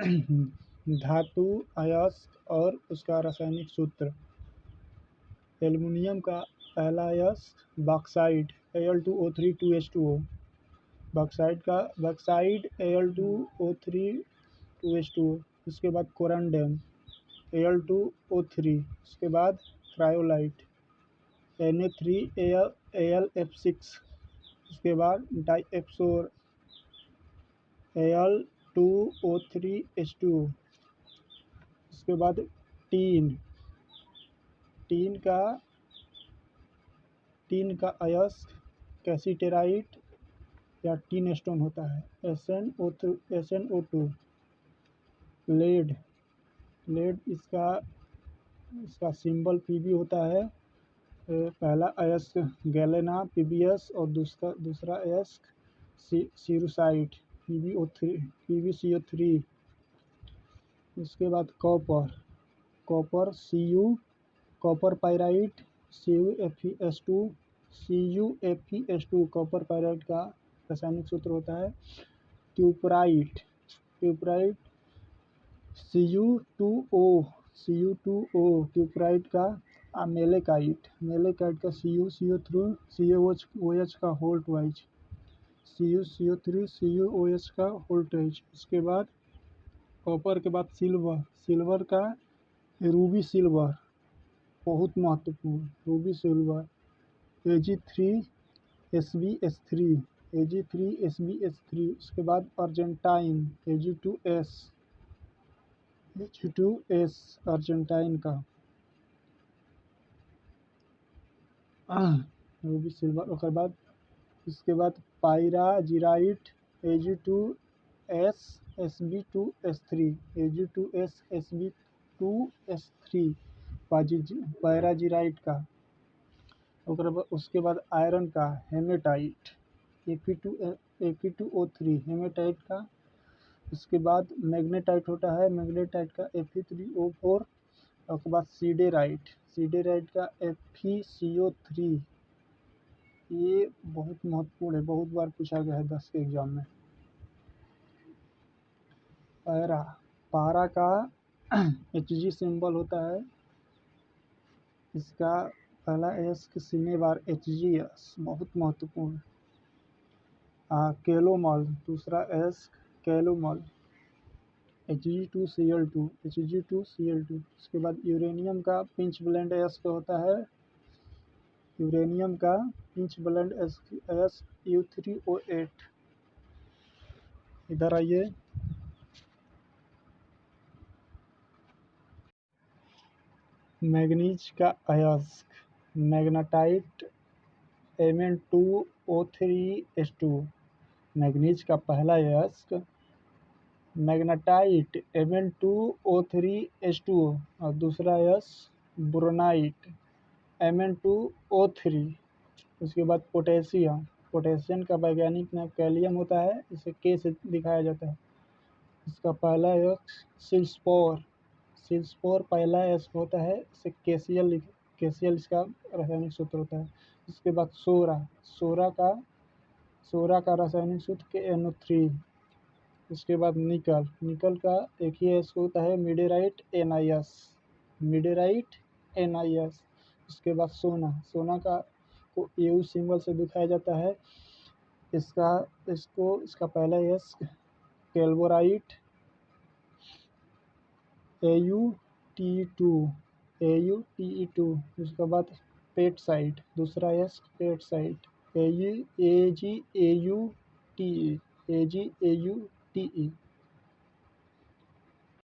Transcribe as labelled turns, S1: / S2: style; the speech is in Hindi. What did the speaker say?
S1: धातु अयस्क और उसका रासायनिक सूत्र। एल्युमिनियम का पहला अयस्क bauxite Al2O3 2H2O। Bauxite Al2O3 2H2O। उसके बाद कोरंडम Al2O3। उसके बाद क्रायोलाइट Na3Alf6। उसके बाद डाईएप्सोर Al2O3H2O। उसके बाद टीन टीन का अयस्क कैसीटेराइट या टीन स्टोन होता है SnO2। लेड इसका सिंबल Pb होता है। पहला अयस्क गैलेना PbS और दूसरा अयस्क सीरुसाइट PbCO3। उसके बाद copper copper pyrite CuFeS2 copper pyrite का रासायनिक सूत्र होता है। क्यूपराइट Cu2O क्यूपराइट का। मेलेकाइट का CuCO3COOH का होल्ट-वाइज CuCO3COOH का होल्ट-वाइज। उसके बाद कॉपर के बाद सिल्वर का रूबी सिल्वर, बहुत महत्वपूर्ण रूबी सिल्वर Ag3SbS3। उसके बाद अर्जेंटाइन Ag2S अर्जेंटाइन का रूबी सिल्वर। उसके बाद पायराजिराइट Ag2SSb2S3 पायराजिराइट का। उसके बाद आयरन का हेमेटाइट Fe2O3 हेमेटाइट का। उसके बाद मैग्नेटाइट होता है, मैग्नेटाइट का Fe3O4। उसके बाद सीडेराइट का FeCO3। ये बहुत महत्वपूर्ण है, बहुत बार पूछा गया है 10 के एग्जाम में। पारा का Hg सिंबल होता है। इसका पहला अयस्क सिनेबार HgS, बहुत महत्वपूर्ण। केलोमल दूसरा अयस्क कैलोमल Hg2Cl2। उसके बाद यूरेनियम का पिंच ब्लेंड अयस्क होता है। यूरेनियम का पिंच ब्लेंड अयस्क U3O8। इधर आइए, मैग्नीज का अयस्क मैग्नेटाइट Mn2O3H2। मैग्नीज का पहला अयस्क मैग्नेटाइट Mn2O3H2O और दूसरा अयस्क बोरोनाइट Mn2O3। उसके बाद पोटेशियम का वैज्ञानिक नाम कैलियम होता है, इसे K से दिखाया जाता है। इसका पहला अयस्क सिल्सपोर पहला अयस्क होता है, इसे केसीएल इसका रासायनिक सूत्र होता है। इसके बाद सोरा का रासायनिक सूत्र KNO3। उसके बाद निकल का एक ही अयस्क होता है मिडेराइट NiS। उसके बाद सोना का को Au सिंबल से दिखाया जाता है। इसका पहला अयस्क कैल्वोराइट AuTe2। उसके बाद पेटसाइट दूसरा अयस्क पेटसाइट AgAuTe।